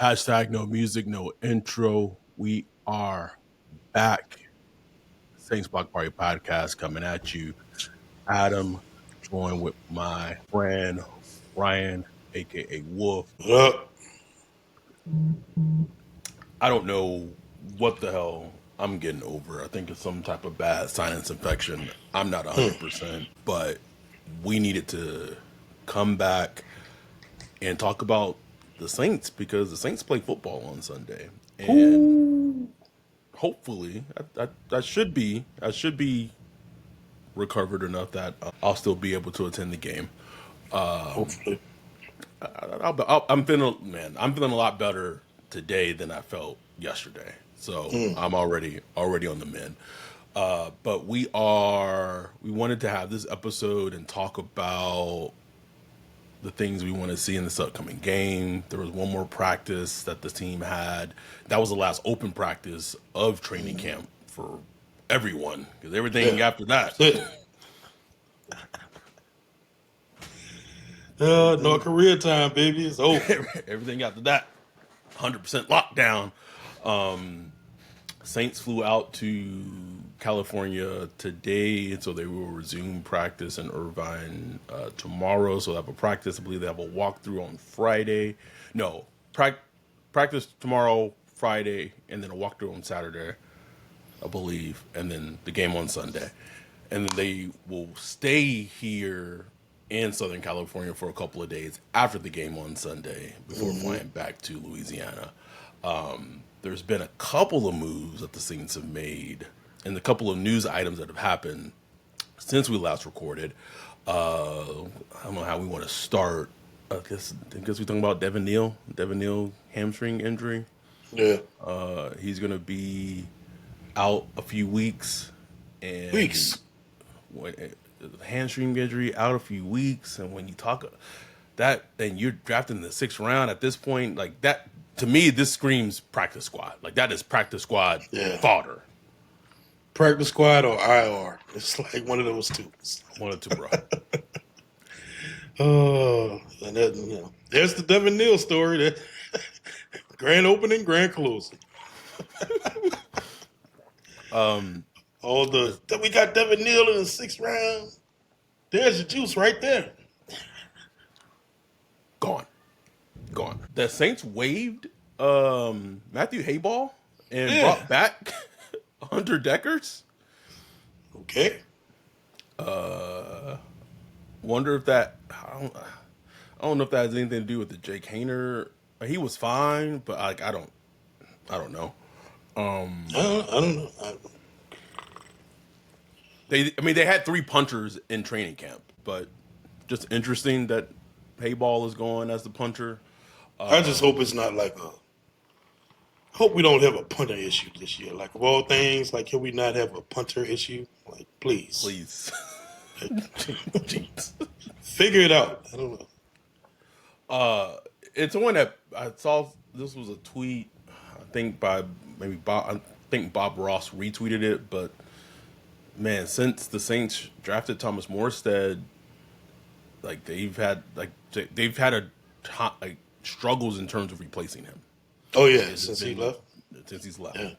Hashtag no music, no intro. We are back. Saints Block Party Podcast coming at you. Adam, joined with my friend Ryan, aka Wolf. Yup. I don't know what the hell I'm getting over. I think it's some type of bad sinus infection. I'm not 100%, but we needed to come back and talk about the Saints because the Saints play football on Sunday. And Ooh. hopefully I should be recovered enough that I'll still be able to attend the game. Hopefully. I'm feeling a lot better today than I felt yesterday. So I'm already on the mend. But we wanted to have this episode and talk about the things we want to see in this upcoming game. There was one more practice that the team had. That was the last open practice of training camp for everyone because everything Yeah. after that, No career time, baby. It's over. everything after that, 100% lockdown. Saints flew out to California today, and so they will resume practice in Irvine tomorrow. So they have a practice. I believe they have a walkthrough on Friday. No, practice tomorrow, Friday, and then a walkthrough on Saturday, I believe, and then the game on Sunday. And then they will stay here in Southern California for a couple of days after the game on Sunday before flying back to Louisiana. There's been a couple of moves that the Saints have made and a couple of news items that have happened since we last recorded. I don't know how we want to start. I guess we're talking about Devin Neal. Devin Neal hamstring injury. Yeah. He's going to be out a few weeks. And Weeks. Hamstring injury out a few weeks, and when you talk that, and you're drafting the 6th round at this point, like that to me, this screams practice squad. Like that is practice squad fodder. Practice squad or IR. It's like one of those two. One or two, bro. And that, there's the Devin Neal story. That grand opening, grand closing. We got Devin Neal in the 6th round. There's your juice right there. Gone. The Saints waived Matthew Hayball and brought back Hunter Deckers. Okay. Wonder if that I don't know if that has anything to do with the Jake Hayner. He was fine, but like I don't know. I don't know. They had 3 punters in training camp, but just interesting that Hayball is going as the punter. I just hope it's not like a. Hope we don't have a punter issue this year. Like of all things, like can we not have a punter issue? Like please. Jeez. Figure it out. I don't know. It's one that I saw. This was a tweet, I think by maybe Bob. I think Bob Ross retweeted it, but man, since the Saints drafted Thomas Morstead, like they've had struggles in terms of replacing him. Oh yeah, since he left. Since he's left. Yeah.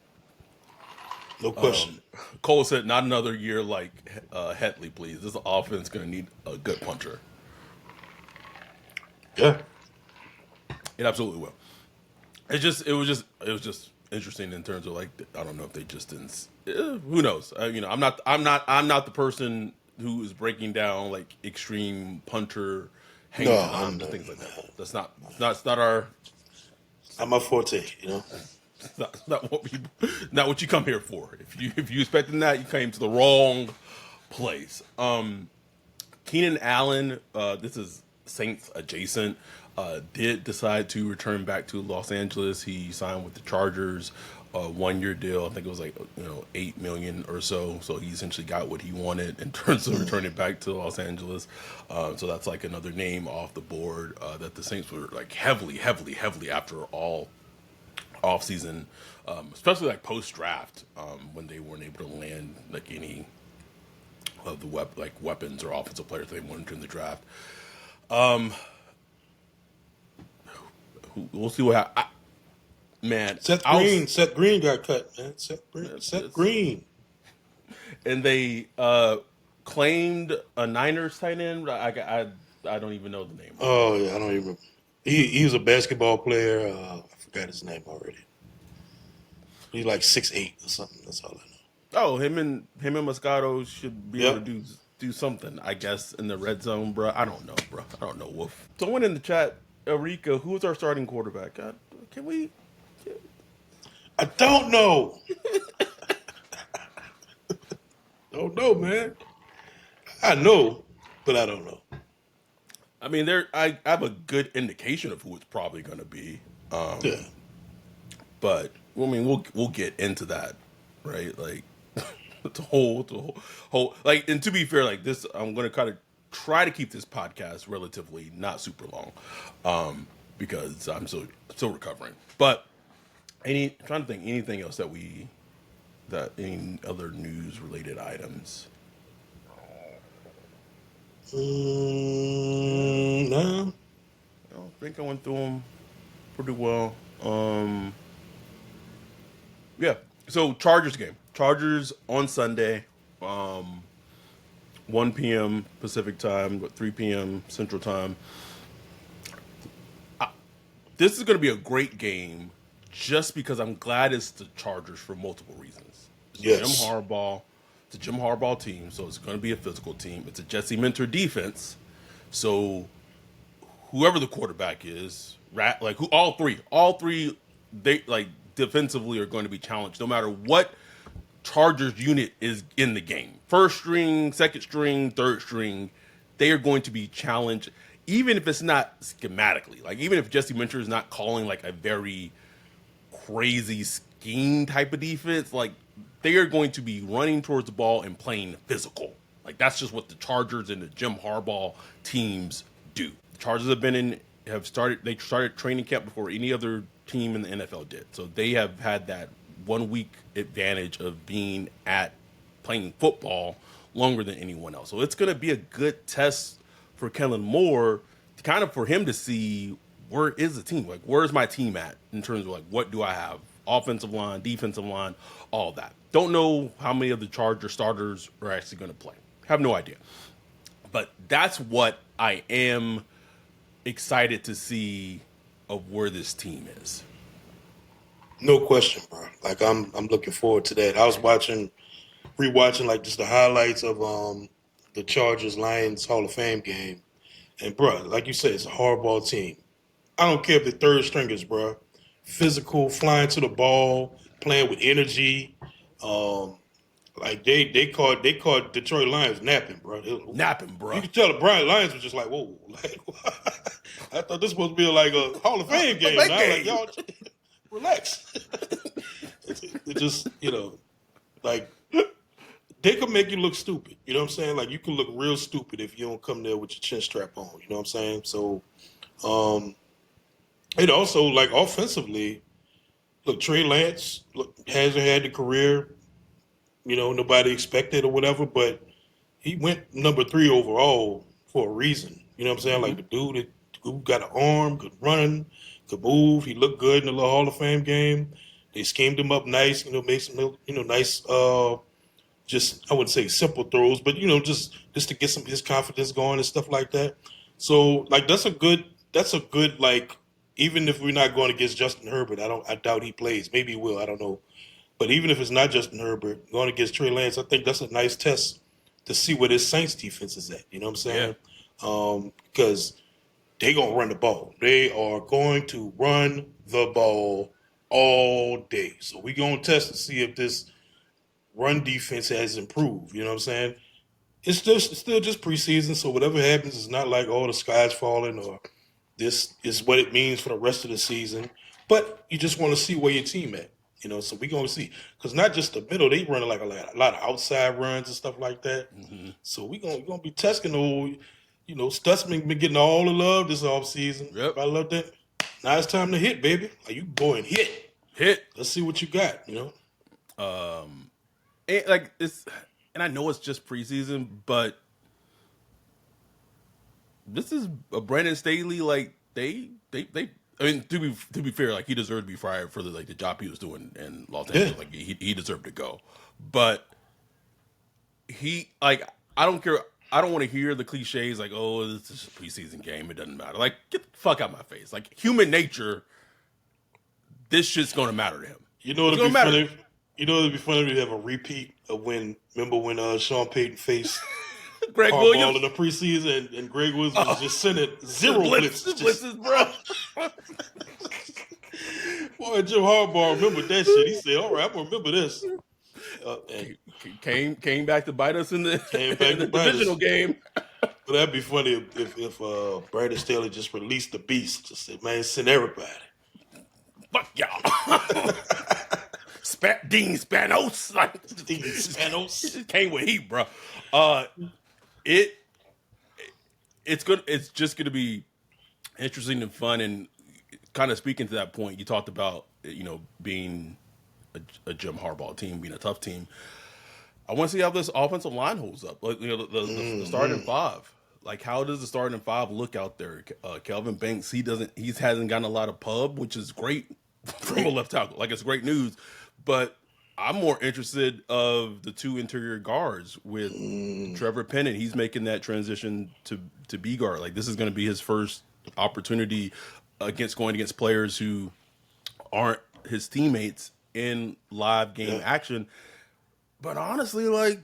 No question. Cole said, "Not another year like Hetley, please. This offense going to need a good puncher." Yeah. It absolutely will. It was just interesting in terms of like I don't know if they just didn't. Who knows? I'm not the person who is breaking down like extreme punter hanging on things like that. That's not our. Not my forte, It's not what you come here for. If you expecting that, you came to the wrong place. Keenan Allen, this is Saints adjacent, did decide to return back to Los Angeles. He signed with the Chargers, 1-year deal. I think it was like $8 million or so. So he essentially got what he wanted in terms of returning back to Los Angeles. So that's like another name off the board that the Saints were like heavily after all offseason, especially like post draft, when they weren't able to land like any of the weapons or offensive players they wanted during the draft. We'll see what happens. man, Seth Green got cut, man. Seth Green. and they claimed a Niners tight end. I don't even know the name of it. Oh yeah, I don't even remember. He was a basketball player. I forgot his name already. He's like 6'8" or something. That's all I know. Oh, him and Moscato should be able to Yep. do something, I guess, in the red zone, bro. I don't know, bro. I don't know. Wolf. Someone in the chat, Eureka, who's our starting quarterback? Can we? I don't know. Don't know, man. I know, but I don't know. I mean, I have a good indication of who it's probably going to be. Yeah. But I mean, we'll get into that, right? Like it's a whole like. And to be fair, like this, I'm going to kind of try to keep this podcast relatively not super long, because I'm still recovering. But I'm trying to think anything else that any other news related items. No. I think I went through them pretty well. Yeah. So Chargers game. Chargers on Sunday, 1 p.m. Pacific time, 3 p.m. Central time. This is going to be a great game, just because I'm glad it's the Chargers for multiple reasons. It's Jim Yes. Harbaugh. It's a Jim Harbaugh team, so it's going to be a physical team. It's a Jesse Minter defense, so whoever the quarterback is, like who all three, they like defensively are going to be challenged no matter what Chargers unit is in the game. First string, second string, third string, they are going to be challenged, even if it's not schematically. Like even if Jesse Minter is not calling like a very crazy scheme type of defense, like they are going to be running towards the ball and playing physical. Like that's just what the Chargers and the Jim Harbaugh teams do. The Chargers they started training camp before any other team in the NFL did. So they have had that 1 week advantage of being at playing football longer than anyone else. So it's going to be a good test for Kellen Moore, kind of for him to see where is the team, like where's my team at in terms of like what do I have, offensive line, defensive line, all that. Don't know how many of the Charger starters are actually going to play. Have no idea. But that's what I am excited to see of where this team is. No question, bro. Like I'm looking forward to that. I was rewatching like just the highlights of the Chargers Lions Hall of Fame game. And bro, like you said, it's a hardball team. I don't care if the third stringers, bro. Physical, flying to the ball, playing with energy. Um, like they called Detroit Lions napping, bro. Napping, You bro. could tell the Brian Lions was just like, whoa, like I thought this was supposed to be like a Hall of Fame game. Now, like y'all, relax. It just like they could make you look stupid. You know what I'm saying? Like you can look real stupid if you don't come there with your chin strap on. You know what I'm saying? So, it also like offensively. Look, Trey Lance hasn't had the career nobody expected or whatever, but he went number 3 overall for a reason. You know what I'm saying? Mm-hmm. Like the dude who got an arm, could run, could move. He looked good in the little Hall of Fame game. They schemed him up nice, made some nice just I wouldn't say simple throws, but just to get some his confidence going and stuff like that. So like that's a good like even if we're not going against Justin Herbert, I doubt he plays. Maybe he will, I don't know. But even if it's not Justin Herbert going against Trey Lance, I think that's a nice test to see where this Saints defense is at. You know what I'm Yeah. saying? Because they gonna run the ball. They are going to run the ball all day. So we gonna test to see if this run defense has improved. You know what I'm saying? It's still just preseason, so whatever happens is not like the sky's falling or this is what it means for the rest of the season. But you just want to see where your team at. So we're gonna see because not just the middle, they run like a lot of outside runs and stuff like that. Mm-hmm. So we gonna be testing old. Stutzman been getting all the love this offseason. Yep. I love that. Now it's time to hit, baby. Like you go and hit. Hit. Let's see what you got. And like it's, and I know it's just preseason, but this is a Brandon Staley. Like they I mean, to be fair, like he deserved to be fired for the job he was doing in Los Yeah, Angeles. Like he deserved to go, but he like I don't care. I don't want to hear the cliches like, "Oh, this is a preseason game. It doesn't matter." Like, get the fuck out of my face. Like, human nature, this shit's gonna matter to him. you know It's it'd gonna be matter to funny. him. You know it'd be funny to have a repeat of when. Remember when Sean Payton faced Greg Harbaugh in Williams, the preseason, and Greg Williams was oh, just sending the zero blitzes. Just blitzes, bro. boy, Jim Harbaugh remembered that shit. He said, "All right, I'm gonna remember this." And Came back to bite us in the came in back to the bite divisional us. game. But that'd be funny if Brandon Staley just released the beast. Just said, "Man, send everybody." Fuck y'all. Dean Spanos, like Dean Spanos. it came with heat, bro. Uh, it it's good. It's just going to be interesting and fun. And kind of speaking to that point, you talked about being a Jim Harbaugh team, being a tough team. I want to see how this offensive line holds up. Like the starting five. Like how does the starting five look out there? Kelvin Banks, he hasn't gotten a lot of pub, which is great from a left tackle. Like it's great news, but I'm more interested of the two interior guards with Trevor Penning. He's making that transition to B guard. Like this is going to be his first opportunity going against players who aren't his teammates in live game Yeah. action. But honestly, like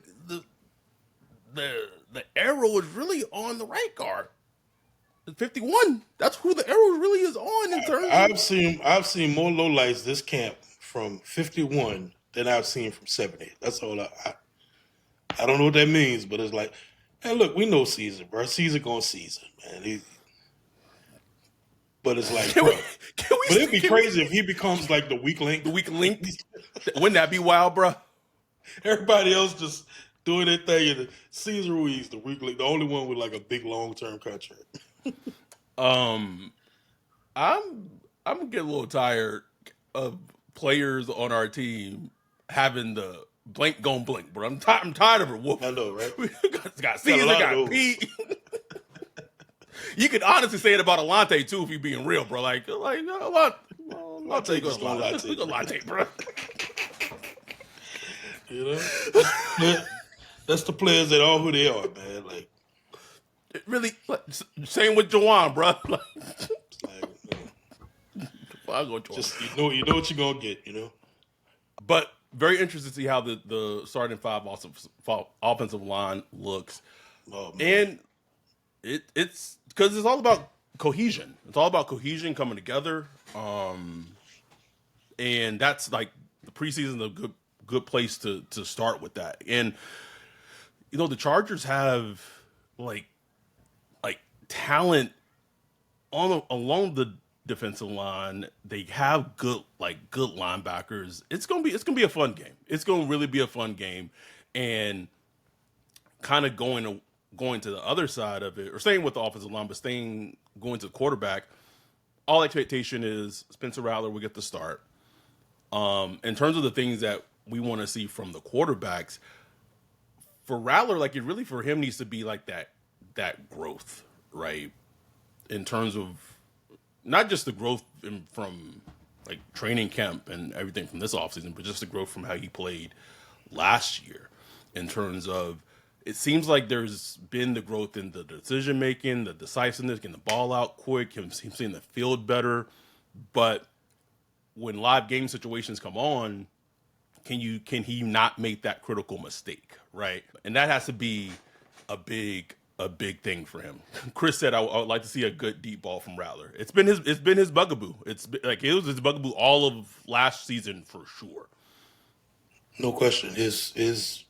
the arrow is really on the right guard. 51. That's who the arrow really is on in terms of. I've seen more lowlights this camp from 51 than I've seen from 70. That's all I don't know what that means, but it's like, hey, look, we know Caesar, bro. Caesar going Caesar, man. But it's like, Can we? bro. Can But it'd we? be crazy if he becomes like the weak link. The weak link. Wouldn't that be wild, bro? Everybody else just doing their thing, and Caesar Ruiz, the weak link, the only one with like a big long term contract. Um, I'm I'm getting a little tired of players on our team having the blink gon' blink, bro. I'm tired of it. Woof. I know, right? We got Got a Caesar, lot of got those. Pete. You could honestly say it about Alante too, if you're being real, bro. Like Alante just gonna Latte. We go Alante, bro. You know, that's the players that are who they are, man. Like, It really, same with Jawan, bro. Like, I'll go Jawan. just you know what you're gonna get. You know, But very interested to see how the starting five offensive line looks, oh, man. and it's because it's all about cohesion. It's all about cohesion coming together, and that's like the preseason is a good place to start with that. And the Chargers have like talent along the defensive line. They have good linebackers. It's gonna be a fun game. It's gonna really be a fun game, and kind of going to the other side of it, or staying with the offensive line, but going to the quarterback. All expectation is Spencer Rattler will get the start. In terms of the things that we want to see from the quarterbacks, for Rattler, like it really for him needs to be like that growth, right? In terms of not just the growth from like training camp and everything from this offseason, but just the growth from how he played last year. In terms of, it seems like there's been the growth in the decision making, the decisiveness, getting the ball out quick, him seeing the field better. But when live game situations come on, can he not make that critical mistake, right? And that has to be a big thing for him. Chris said I would like to see a good deep ball from Rattler. It's been his bugaboo. It was his bugaboo all of last season for sure. No question. His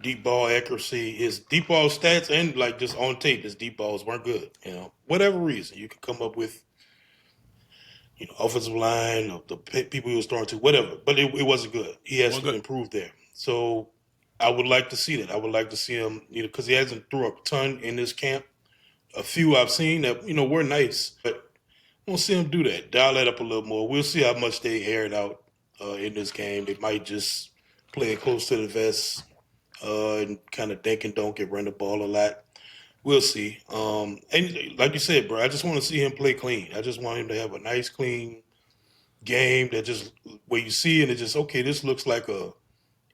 deep ball accuracy, his deep ball stats, and like just on tape, his deep balls weren't good. You know, whatever reason you could come up with, offensive line, or the people he was throwing to, whatever. But it wasn't good. He has to improve there. So I would like to see that. I would like to see him, because he hasn't threw up a ton in this camp. A few I've seen that were nice, but I want to see him do that. Dial that up a little more. We'll see how much they air it out in this game. They might just play it close to the vest and kind of think and don't get run the ball a lot. We'll see. And like you said, bro, I just want to see him play clean. I just want him to have a nice, clean game that just where you see it, and just okay. This looks like a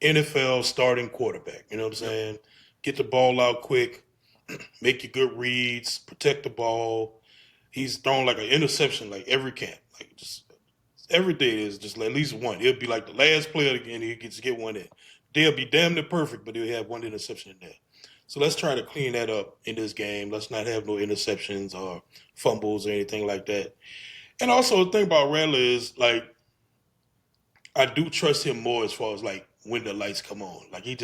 NFL starting quarterback. You know what I'm Yep. saying? Get the ball out quick, make your good reads, protect the ball. He's thrown like an interception like every camp. Like just every day is just at least one. He'll be like the last player again. He gets to get one in. They'll be damn near perfect, but he'll have one interception in there. So let's try to clean that up in this game. Let's not have no interceptions or fumbles or anything like that. And also the thing about Rattler is like I do trust him more as far as like when the lights come on. Like he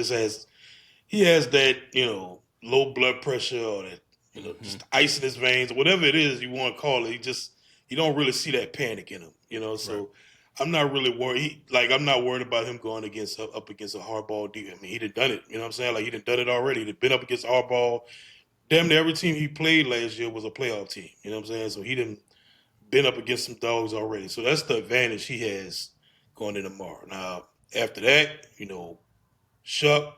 has that, low blood pressure or that, Hmm. just ice in his veins or whatever it is you want to call it. You don't really see that panic in him. Right. So I'm not really worried. I'm not worried about him going up against a hardball D. I mean, he'd have done it. You know what I'm saying? Like he'd have done it already. He'd have been up against hardball. Damn near every team he played last year was a playoff team. You know what I'm saying? So he didn't been up against some dogs already. So that's the advantage he has going in tomorrow. Now, after that, Shuck,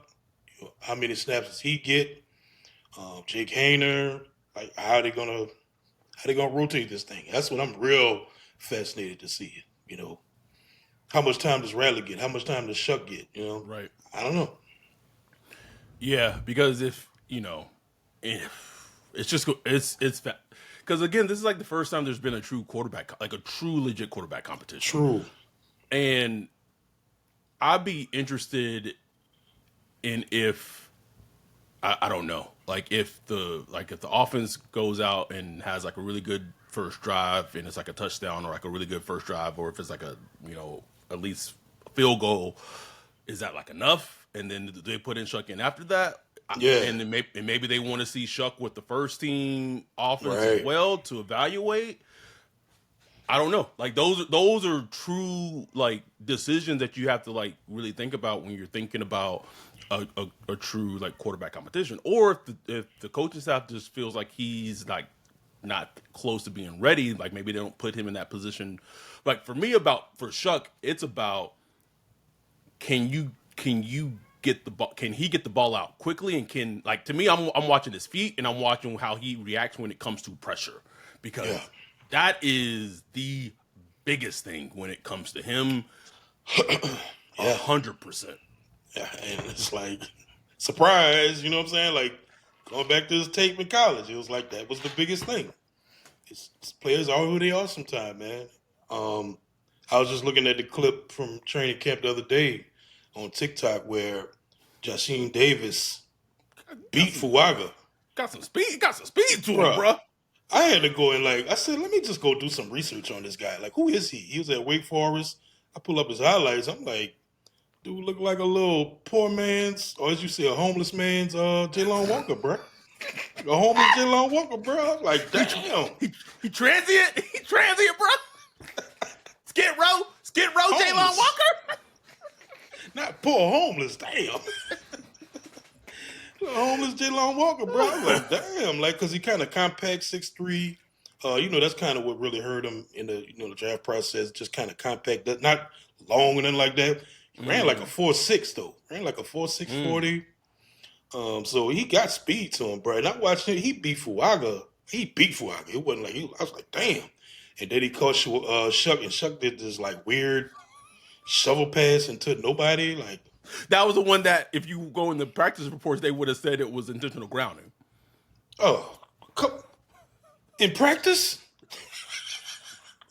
how many snaps does he get? Jake Hayner, like how they gonna rotate this thing? That's what I'm real fascinated to see. How much time does Rattler get? How much time does Shuck get? Right. I don't know. Yeah, because if it's just it's because again, this is like the first time there's been a true quarterback, like a true legit quarterback competition, True. and I'd be interested in if I don't know, like if the offense goes out and has like a really good first drive and it's like a touchdown or like a really good first drive, or if it's like a at least a field goal, is that like enough? And then do they put in Shuck in after that? Yeah. And then maybe they want to see Shuck with the first team offense as Right. well to evaluate. I don't know. Like those are true like decisions that you have to like really think about when you're thinking about a true like quarterback competition. Or if the coaching staff just feels like he's like not close to being ready, like maybe they don't put him in that position. Like for Shuck, it's about can you get the ball? Can he get the ball out quickly? And can like to me, I'm watching his feet and I'm watching how he reacts when it comes to pressure Yeah. because that is the biggest thing when it comes to him. a Yeah. hundred percent. Yeah. And it's like surprise. You know what I'm saying? Like going back to his tape in college, it was like that was the biggest thing. It's players are who they are sometimes, man. Um, I was just looking at the clip from training camp the other day on TikTok where Jasheen Davis Got beat some Fuaga. got some speed to him, Bruh, bro. I had to go and I said, let me just go do some research on this guy. Like, who is he? He was at Wake Forest. I pull up his highlights. I'm like, dude, look like a little poor man's, or as you say, a homeless man's Jalon Walker, bruh. Like a homeless Jalon Walker, bruh. I'm like, He damn, he transient. He transient, bro. Skid Row, Jalen homeless. Walker. Not poor homeless, damn. Homeless Jalon Walker, bro. I was like, damn, like, cause he kind of compact 6'3". That's kind of what really hurt him in the draft process. Just kind of compact, not long and nothing like that. He ran like a Mm, 4'6" though. Ran like a 4'6" mm. 40. So he got speed to him, bro. And I watched him. He beat Fuaga. He beat Fuaga. It wasn't like I was like, damn. And then he caught Shuck, and Shuck did this like weird shovel pass into nobody. Like, That was the one that if you go in the practice reports, they would have said it was intentional grounding. oh, in practice.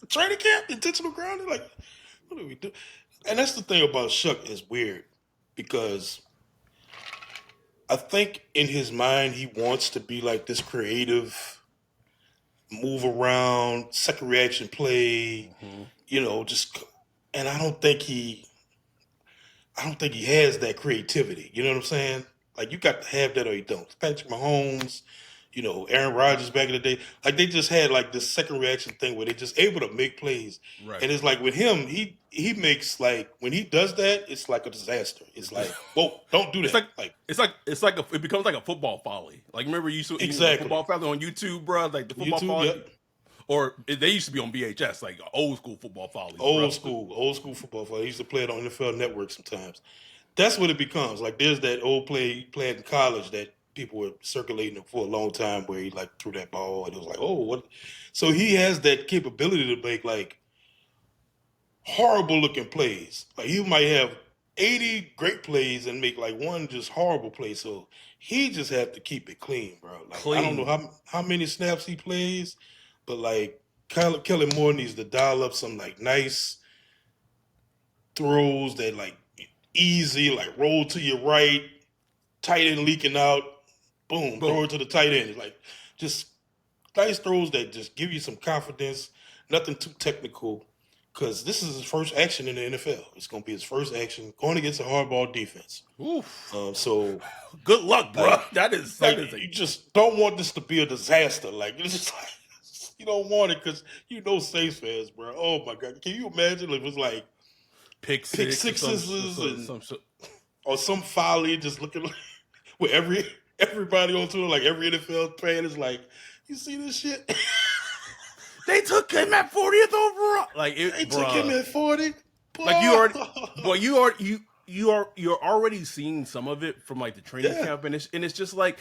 Training camp, intentional grounding. Like, what do we do? And that's the thing about Shuck is weird because I think in his mind he wants to be like this creative, move around, second reaction play, Hmm. just. And I don't think he has that creativity. You know what I'm saying? Like you got to have that or you don't. Patrick Mahomes, Aaron Rodgers back in the day, like they just had like this second reaction thing where they just able to make plays. Right. And it's like with him, he makes like when he does that, it's like a disaster. It's like, whoa, don't do It's that. like Like it becomes like a football folly. Like remember you used to the exactly. football folly on YouTube, bro? Like the football YouTube, folly, yep. they used to be on VHS, like old school football follies, bro. Old school football. I used to play it on NFL Network sometimes. That's what it becomes. Like there's that old play he played in college that people were circulating for a long time where he like threw that ball and it was like, oh, what? So he has that capability to make like horrible looking plays. Like he might have 80 great plays and make like one just horrible play. So he just have to keep it clean, bro. Like I don't know Clean. how many snaps he plays, but like Kellen Moore needs to dial up some like nice throws that like easy, like roll to your right, tight end leaking out, boom, throw Boom. it to the tight end. It's like just nice throws that just give you some confidence, nothing too technical. Because this is his first action in the NFL. It's going to be his first action going against a hardball defense. Oof. So, Good luck, bro. like, That is like a you just don't want this to be a disaster. Like, it's just like, you don't want it because you know Saints fans, bro. Oh my God. Can you imagine if it was like pick pick six or sixes and some or some folly just looking like with everybody on Twitter, like every NFL fan is like, you see this shit? They took him at 40th overall. Like They it, took him bruh. at 40. Like you already, Boy. boy, you're already seeing some of it from like the training Yeah. camp, and it's just like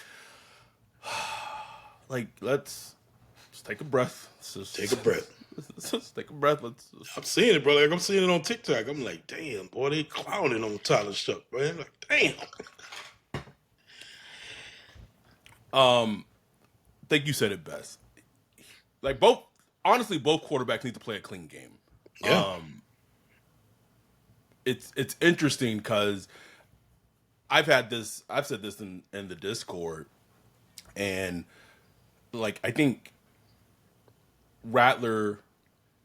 let's just take a breath. Take a breath. Let's just take a breath. Let's. I'm seeing it, bro. Like I'm seeing it on TikTok. I'm like, damn, boy, they clowning on Tyler Shuck, man. Like, damn. I think you said it best. Like both, honestly, both quarterbacks need to play a clean game. Yeah. It's interesting because I've said this in the Discord, and like I think Rattler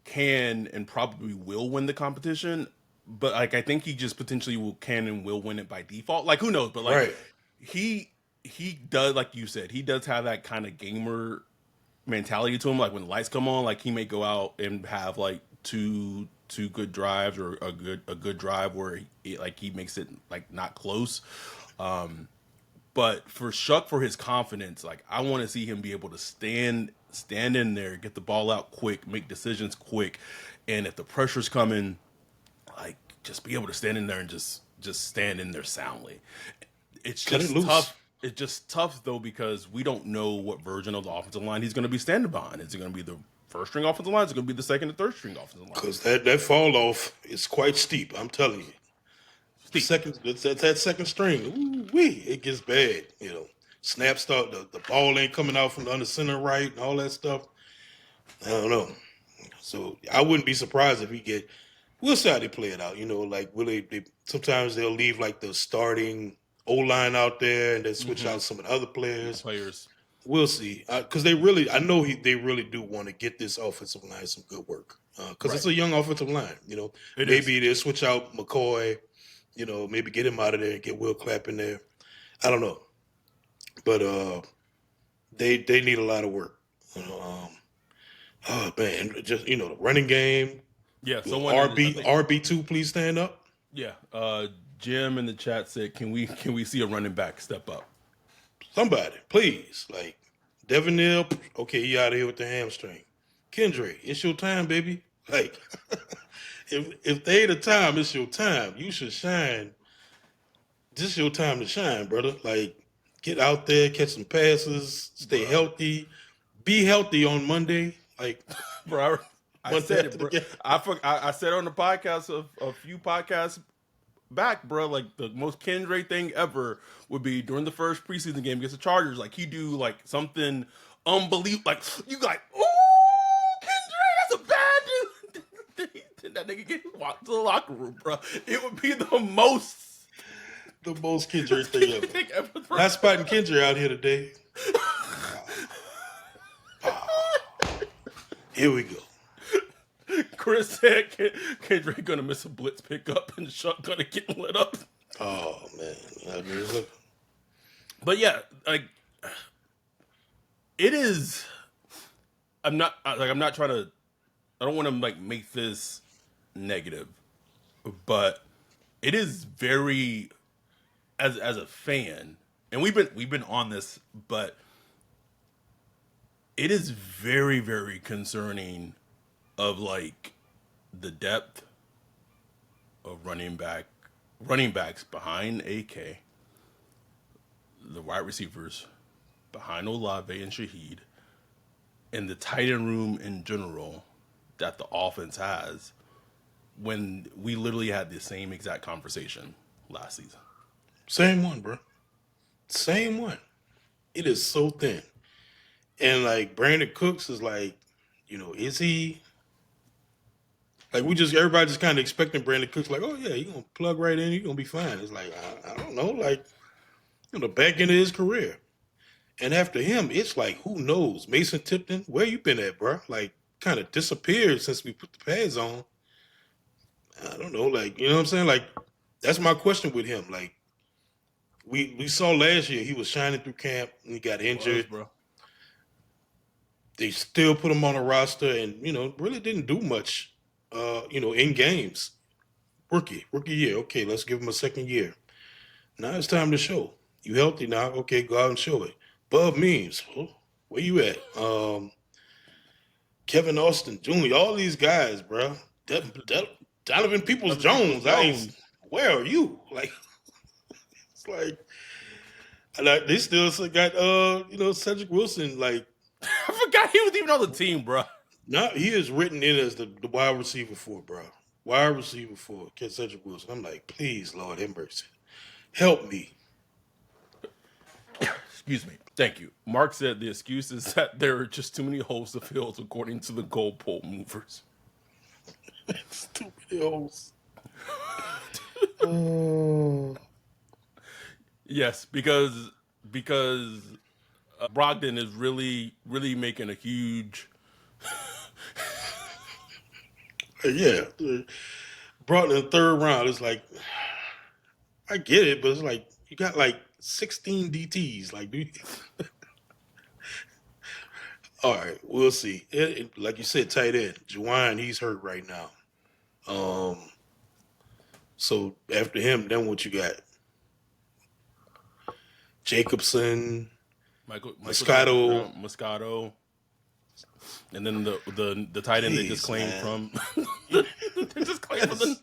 can and probably will win the competition, but like I think he just potentially can and will win it by default. Like who knows? But like Right. he does, like you said, he does have that kind of gamer mentality to him. Like when the lights come on, like he may go out and have like two good drives or a good drive where he makes it like not close. But for Shuck, for his confidence, like I want to see him be able to stand in there, get the ball out quick, make decisions quick, and if the pressure's coming, like just be able to stand in there and just stand in there soundly. It's Cut it just loose. tough. It's just tough though because we don't know what version of the offensive line he's going to be standing behind. Is it going to be the first string offensive line? Is it going to be the second and third string offensive line? Because that fall off is quite steep. I'm telling you. Steep. Second, that second string, ooh wee, it gets bad. You know, snap start, the ball ain't coming out from the under center right and all that stuff. I don't know. So I wouldn't be surprised if he get. We'll see how they play it out. You know, like will they sometimes they'll leave like the starting O line out there and then switch out some of the other players. Players. We'll see because they really, I know they really do want to get this offensive line some good work because it's Right. a young offensive line. You know, It is. maybe they'll switch out McCoy. You know, maybe get him out of there and get Will Clapp in there. I don't know, but they need a lot of work. You know, oh man, just you know the running game. Yeah. Will Someone I think. RB2 please stand up? Yeah. Jim in the chat said, "Can we see a running back step up?" Somebody, please. Like Devin Neal, okay, he out of here with the hamstring. Kendra, it's your time, baby. Like if they ain't the time, it's your time. You should shine. This is your time to shine, brother. Like get out there, catch some passes, stay Bruh. healthy, be healthy on Monday. Like Bro, I Monday said after it, the bro. game. I said on the podcast a few podcasts back, bro. Like the most Kendra thing ever would be during the first preseason game against the Chargers. Like he do like something unbelievable. Like you like, ooh, Kendra, that's a bad dude. Then that nigga get walked to the locker room, bro. It would be the most The most Kendra thing ever. thing ever. Bro. Not spotting Kendra out here today. Here we go. Chris said Kendra gonna miss a blitz pickup and Shuck gonna get lit up. Oh man. I mean, look. But yeah, like it is. I'm not trying to. I don't want to like make this negative, but it is very as a fan, and we've been on this, but it is very concerning of like the depth of running backs behind AK, the wide receivers behind Olave and Shaheed and the tight end room in general that the offense has when we literally had the same exact conversation last season. Same one, bro. Same one. It is so thin. And like Brandon Cooks is like, is he like everybody just kind of expecting Brandon Cooks like, oh yeah, you're gonna plug right in, you're gonna be fine. It's like I don't know, like the back end of his career. And after him, it's like who knows? Mason Tipton, where you been at, bro? Like kind of disappeared since we put the pads on. I don't know, like you know what I'm saying? Like that's my question with him. Like we saw last year he was shining through camp and he got injured. Bro. They still put him on a roster and, really didn't do much, in games. Rookie year. Okay, let's give him a second year. Now it's time to show. You healthy now? Okay, go out and show it. Bub Means, where you at? Kevin Austin Jr., all these guys, bro. Donovan Peoples-Jones. Where are you? Like, it's like, they still got, Cedric Wilson, like, I forgot he was even on the team, bro. now he is written in as the wide receiver for, bro. Wide receiver for Cedric Wilson. I'm like, please, Lord have mercy. Help me. Excuse me. Thank you. Mark said the excuse is that there are just too many holes to fill, according to the goalpost movers. Stupid holes. Yes, because Brogdon is really making a huge. Yeah. Brought in the third round. It's like, I get it, but it's like, you got like 16 DTs. Like, dude. All right, we'll see. Like you said, tight end. Juwan, he's hurt right now. So after him, then what you got? Jacobson, Moscato, and then the tight end they just claimed from. They just claimed from the.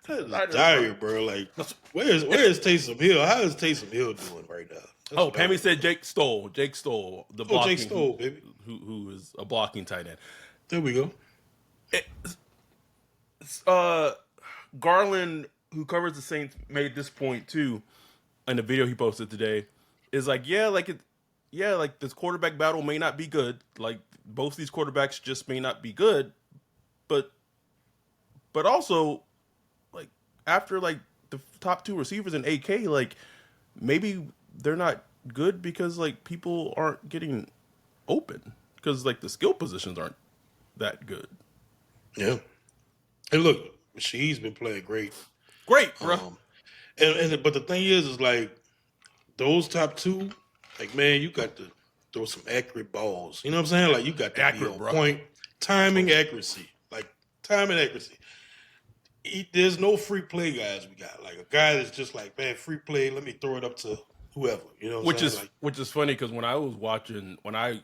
That's dire, bro. Like, where's Taysom Hill? How is Taysom Hill doing right now? Pammy said Jake Stoll. Jake Stoll, the blocking, Jake Stoll, baby, who is a blocking tight end. There we go. Garland, who covers the Saints, made this point too in the video he posted today. Is like, like this quarterback battle may not be good. Like both these quarterbacks just may not be good, but also like after like the top two receivers in AK, like maybe they're not good because like people aren't getting open because like the skill positions aren't that good. Yeah. And look, she's been playing great. Great, bro. But the thing is like those top two, like man, you got to throw some accurate balls. You know what I'm saying? Like you got to be on point. Timing, accuracy. Like timing, accuracy. There's no free play guys we got. Like a guy that's just like, man, free play, let me throw it up to whoever. You know what I'm saying? Which is funny because when I was watching, when I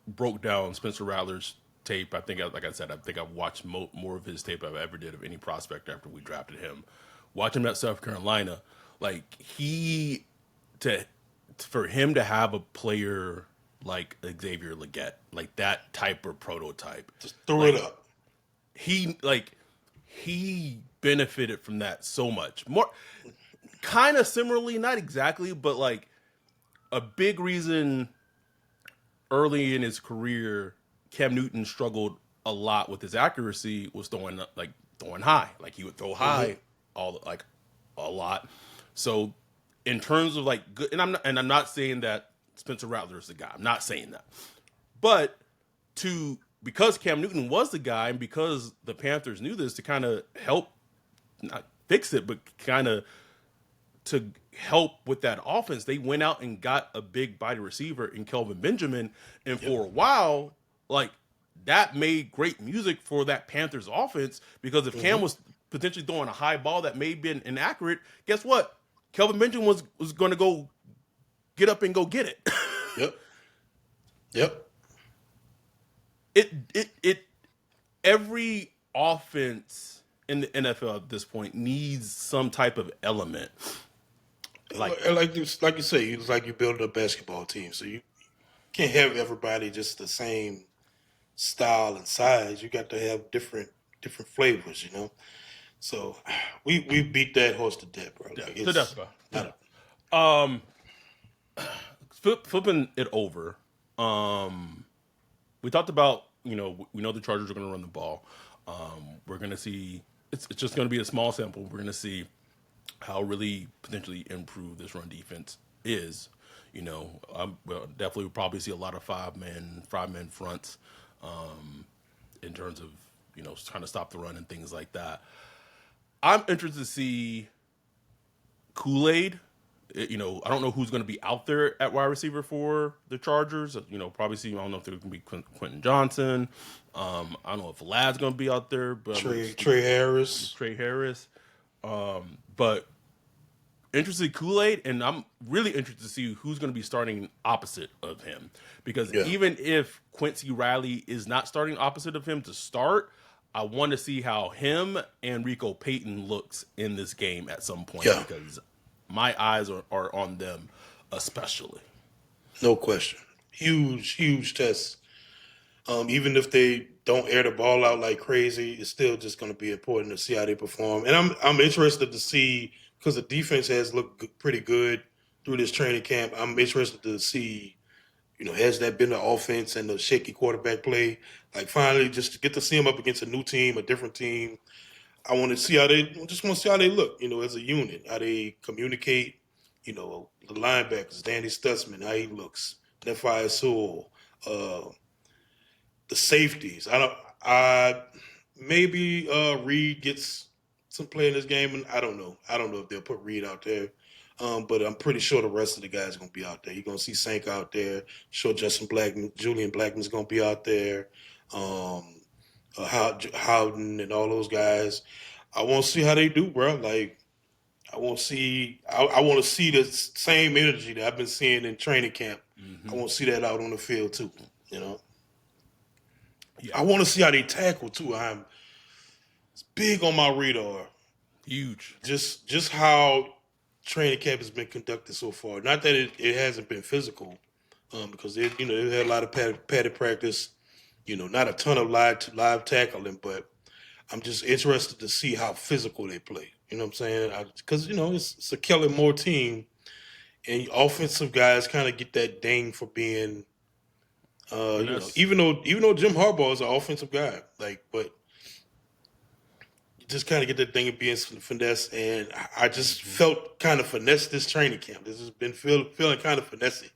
broke down Spencer Rattler's tape, I think I've watched more of his tape than I've ever did of any prospect after we drafted him. Watching him at South Carolina, like for him to have a player like Xavier Legette, like that type of prototype, just throw it up. He benefited from that so much. More kind of similarly, not exactly, but like a big reason early in his career, Cam Newton struggled a lot with his accuracy was throwing high. Like he would throw high a lot. So in terms of like good, and I'm not saying that Spencer Rattler is the guy. I'm not saying that. But because Cam Newton was the guy and because the Panthers knew this, to kind of help not fix it, but kind of to help with that offense, they went out and got a big body receiver in Kelvin Benjamin. And for a while, like that made great music for that Panthers offense, because if Cam was potentially throwing a high ball that may have been inaccurate, guess what? Kelvin Benjamin was going to go get up and go get it. Yep. Every offense in the NFL at this point needs some type of element. Like, Like you say, it's like you're building a basketball team, so you can't have everybody just the same style and size. You got to have different flavors, you know. So we beat that horse to death, bro. yeah, Like to death, it's bro. To not. death. Flipping it over. We talked about, we know the Chargers are going to run the ball. We're going to see, it's just going to be a small sample. We're going to see how really potentially improved this run defense is. Well, definitely we'll probably see a lot of five-man fronts in terms of, trying to stop the run and things like that. I'm interested to see Kool-Aid. I don't know who's going to be out there at wide receiver for the Chargers. Probably see. I don't know if they're going to be Quentin Johnson. I don't know if Vlad's going to be out there, but Trey Harris. Trey Harris. But interested Kool-Aid, and I'm really interested to see who's going to be starting opposite of him. Because Yeah. even if Quincy Riley is not starting opposite of him to start, I want to see how him and Rico Payton looks in this game at some point, Yeah. because my eyes are on them especially. No question. Huge test. Even if they don't air the ball out like crazy, it's still just going to be important to see how they perform. And I'm interested to see, because the defense has looked pretty good through this training camp. I'm interested to see, has that been the offense and the shaky quarterback play? Like finally, just to get to see them up against a new team, a different team. I want to see how they just want to see how they look, as a unit, how they communicate. The linebackers, Danny Stutzman, how he looks, Nephi Sewell, the safeties. I maybe Reed gets some play in this game, and I don't know. I don't know if they'll put Reed out there. But I'm pretty sure the rest of the guys are gonna be out there. You're gonna see Sank out there. Sure, Julian Blackman's gonna be out there. Howden and all those guys. I want to see how they do, bro. Like I want to see. I want to see the same energy that I've been seeing in training camp. I want to see that out on the field too. You know. Yeah, I want to see how they tackle too. It's big on my radar. huge. Just how training camp has been conducted so far. Not that it hasn't been physical, because they had a lot of padded practice. Not a ton of live tackling, but I'm just interested to see how physical they play. You know what I'm saying? Because it's a Kellen Moore team, and offensive guys kind of get that ding for being, Finesse. even though Jim Harbaugh is an offensive guy, but you just kind of get that thing of being finesse, and I just felt kind of finesse this training camp. This has been feeling kind of finessey.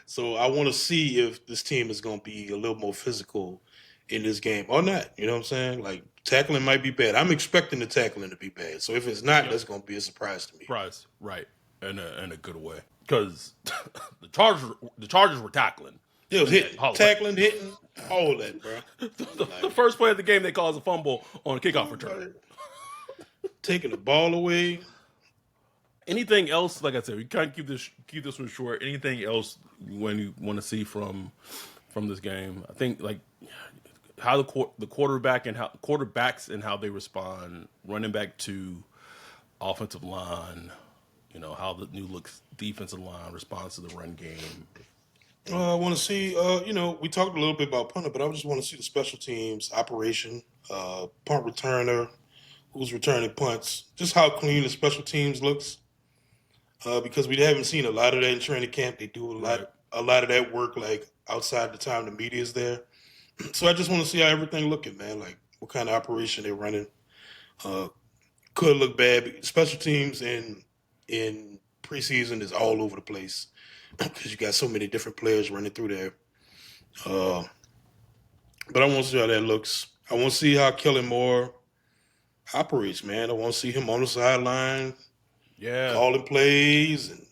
So I want to see if this team is going to be a little more physical in this game or not. You know what I'm saying? Like tackling might be bad. I'm expecting the tackling to be bad. So if it's not, that's going to be a surprise to me. Price, right, in a good way, because the Chargers were tackling. It was hitting, tackling, hitting, all that, bro. The first play of the game, they caused a fumble on a kickoff return. Taking the ball away. Anything else? Like I said, we kind of keep this one short. Anything else when you want to see from this game? I think like how the quarterbacks and how they respond, running back to offensive line. How the new looks defensive line responds to the run game. I want to see. We talked a little bit about punter, but I just want to see the special teams operation, punt returner, who's returning punts, just how clean the special teams looks. Because we haven't seen a lot of that in training camp. They do a lot of that work like outside the time the media is there. So I just want to see how everything looking, man. Like what kind of operation they're running. Could look bad. Special teams in preseason is all over the place because you got so many different players running through there. But I want to see how that looks. I want to see how Kellen Moore operates, man. I want to see him on the sideline, calling plays, and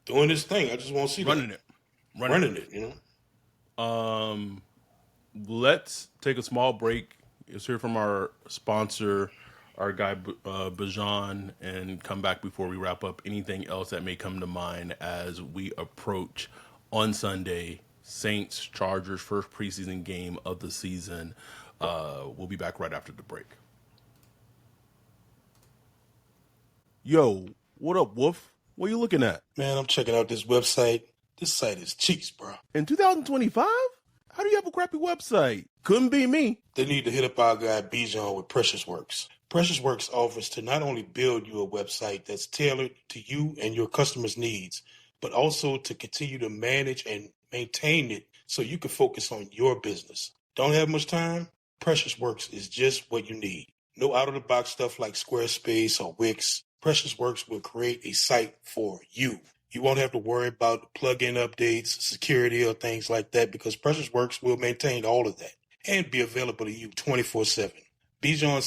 doing his thing. I just want to see running it. Let's take a small break. Let's hear from our sponsor, our guy Bajan, and come back before we wrap up. Anything else that may come to mind as we approach on Sunday, Saints Chargers first preseason game of the season. We'll be back right after the break. Yo, What up, Wolf? What are you looking at? Man, I'm checking out this website. This site is cheeks, bro. In 2025? How do you have a crappy website? Couldn't be me. They need to hit up our guy Bijan with Precious Works. Precious Works offers to not only build you a website that's tailored to you and your customers' needs, but also to continue to manage and maintain it so you can focus on your business. Don't have much time? Precious Works is just what you need. No out-of-the-box stuff like Squarespace or Wix. Precious Works will create a site for you. You won't have to worry about plugin updates, security, or things like that because Precious Works will maintain all of that and be available to you 24/7. Bijan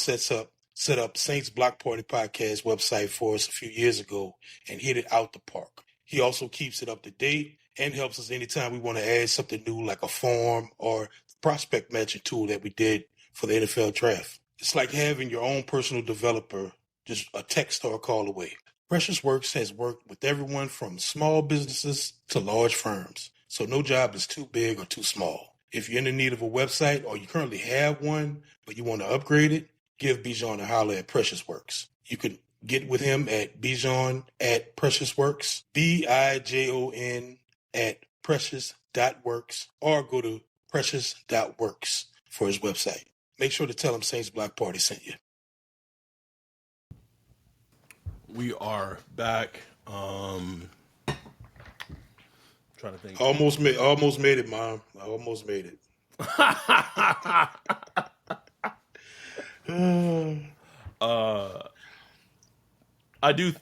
set up Saints Block Party Podcast website for us a few years ago and hit it out the park. He also keeps it up to date and helps us anytime we want to add something new like a form or prospect matching tool that we did for the NFL draft. It's like having your own personal developer just a text or a call away. Precious Works has worked with everyone from small businesses to large firms, so no job is too big or too small. If you're in the need of a website or you currently have one, but you want to upgrade it, give Bijan a holler at Precious Works. You can get with him at Bijan at Precious Works, Bijon at precious.works, or go to precious.works for his website. Make sure to tell him Saints Block Party sent you. We are back. Trying to think. Almost made it, Mom. I almost made it. I do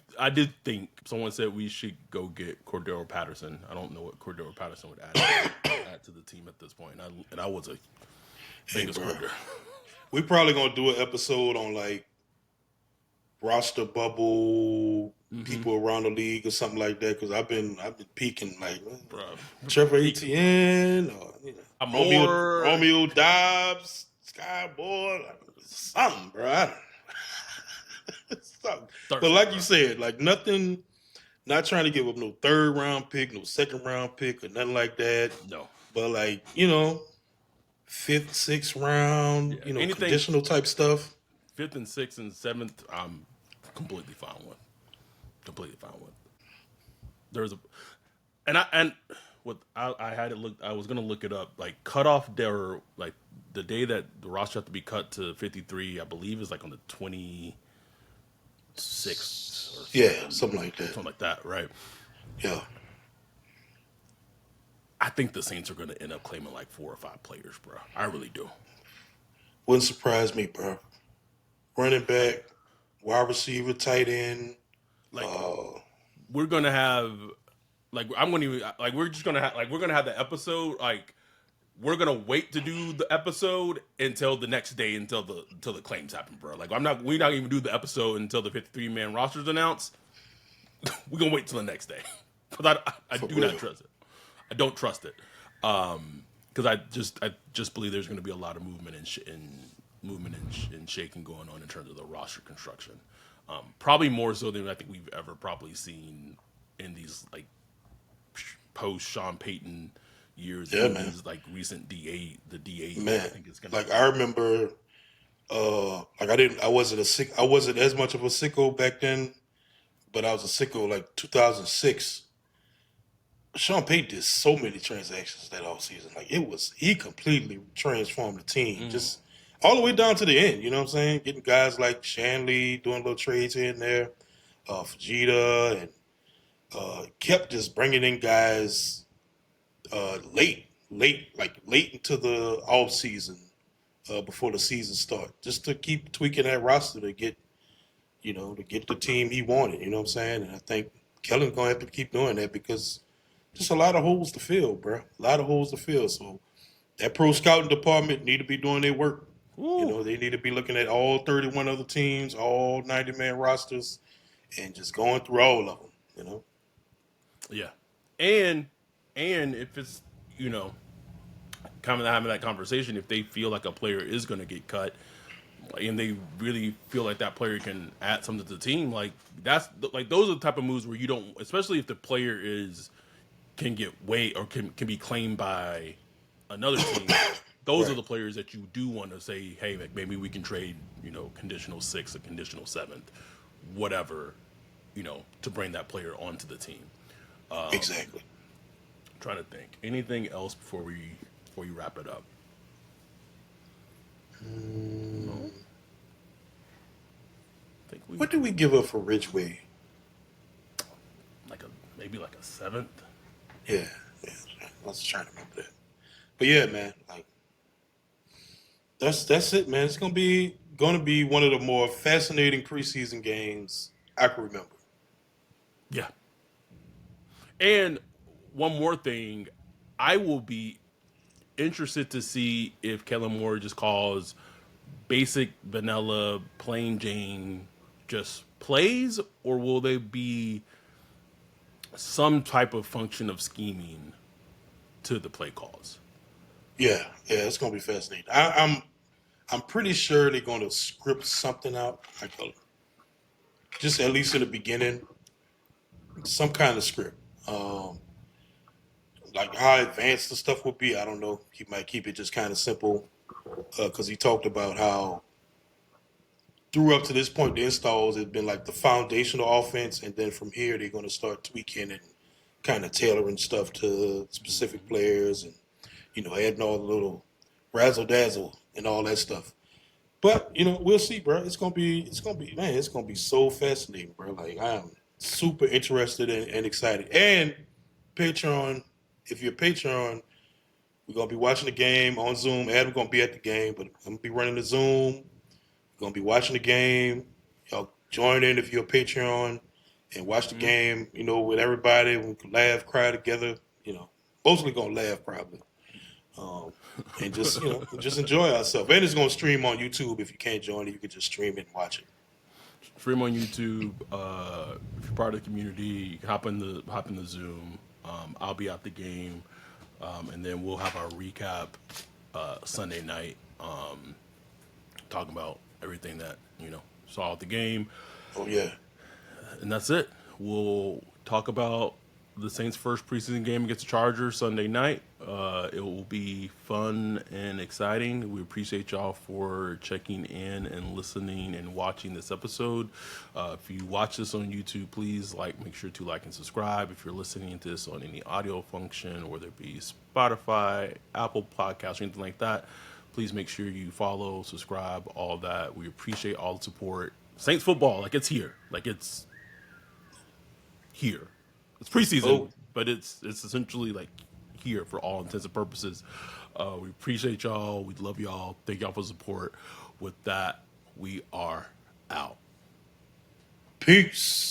think someone said we should go get Cordero Patterson. I don't know what Cordero Patterson would add to the team at this point. And I was a biggest Cordero. We probably gonna do an episode on like roster bubble people around the league or something like that because I've been peeking like Trevor Etienne or Romeo Dobbs, Sky Boy, like, something, bro. Something. But like you said, like nothing. Not trying to give up no third round pick, no second round pick, or nothing like that. No, but like fifth, sixth round, anything, conditional type stuff. Fifth and sixth and seventh, I'm completely fine with. There's I had it look. I was gonna look it up. Like cutoff day, like the day that the roster have to be cut to 53. I believe is like on the 26th. Yeah, something like that. Something like that, right? Yeah. I think the Saints are going to end up claiming like 4 or 5 players, bro. I really do. Wouldn't surprise me, bro. Running back, wide receiver, tight end. Like we're gonna have, like I'm gonna like we're just gonna have like we're gonna have the episode like we're gonna wait to do the episode until the next day until the claims happen, bro. Like we're not even do the episode until the 53-man roster's announced. We're gonna wait till the next day because I do not trust it. I don't trust it because I just believe there's going to be a lot of movement and shaking going on in terms of the roster construction. Probably more so than I think we've ever probably seen in these like post Sean Payton years. Yeah, man. These like recent DA. Man, I think it's gonna like I remember, I wasn't as much of a sicko back then, but I was a sicko like 2006. Sean Payton did so many transactions that offseason. Like he completely transformed the team. Just all the way down to the end, you know what I'm saying? Getting guys like Shanley, doing little trades here and there, Fajita, and kept just bringing in guys late into the off season, before the season start, just to keep tweaking that roster to get the team he wanted. You know what I'm saying? And I think Kellen's gonna have to keep doing that because just a lot of holes to fill, bro. A lot of holes to fill. So that pro scouting department need to be doing their work. Ooh. They need to be looking at all 31 other teams, all 90-man rosters, and just going through all of them. Yeah, and if it's kind of having that conversation, if they feel like a player is going to get cut, and they really feel like that player can add something to the team, like those are the type of moves where you don't, especially if the player can get weight or can be claimed by another team. Those are the players that you do want to say, hey, maybe we can trade, conditional 6th, a conditional 7th, whatever, to bring that player onto the team. Exactly. I'm trying to think. Anything else before you wrap it up? No, I think we What did we give up for Ridgeway? like a maybe like a seventh. Yeah, yeah. I was trying to remember that. But yeah, man, like that's it, man. It's gonna be one of the more fascinating preseason games I can remember. Yeah. And one more thing, I will be interested to see if Kellen Moore just calls basic vanilla plain Jane just plays, or will there be some type of function of scheming to the play calls? Yeah, yeah, it's gonna be fascinating. I'm pretty sure they're gonna script something out, like just at least in the beginning, some kind of script. Like how advanced the stuff will be, I don't know. He might keep it just kind of simple because he talked about how through up to this point the installs have been like the foundational offense, and then from here they're going to start tweaking and kind of tailoring stuff to specific players and adding all the little razzle dazzle and all that stuff. But we'll see, bro. It's gonna be man. It's gonna be so fascinating, bro. Like I am super interested and excited. And Patreon, if you're a Patreon, we're gonna be watching the game on Zoom. Adam's gonna be at the game, but I'm gonna be running the Zoom. We're gonna be watching the game. Y'all join in if you're a Patreon and watch the Mm-hmm. game. With everybody. We can laugh, cry together. Mostly gonna laugh probably. Um, and just enjoy ourselves. And it's gonna stream on YouTube. If you can't join it, you can just stream it and watch it. Stream on YouTube. If you're part of the community, hop in the Zoom. I'll be at the game, and then we'll have our recap Sunday night, talking about everything that saw at the game, Oh yeah, and that's it. We'll talk about the Saints' first preseason game against the Chargers Sunday night. It will be fun and exciting. We appreciate y'all for checking in and listening and watching this episode. If you watch this on YouTube, please make sure to like and subscribe. If you're listening to this on any audio function, whether it be Spotify, Apple Podcasts, or anything like that, please make sure you follow, subscribe, all that. We appreciate all the support. Saints football, it's here. It's here. It's preseason, oh but it's essentially here for all intents and purposes. We appreciate y'all. We love y'all. Thank y'all for support. With that, we are out. peace.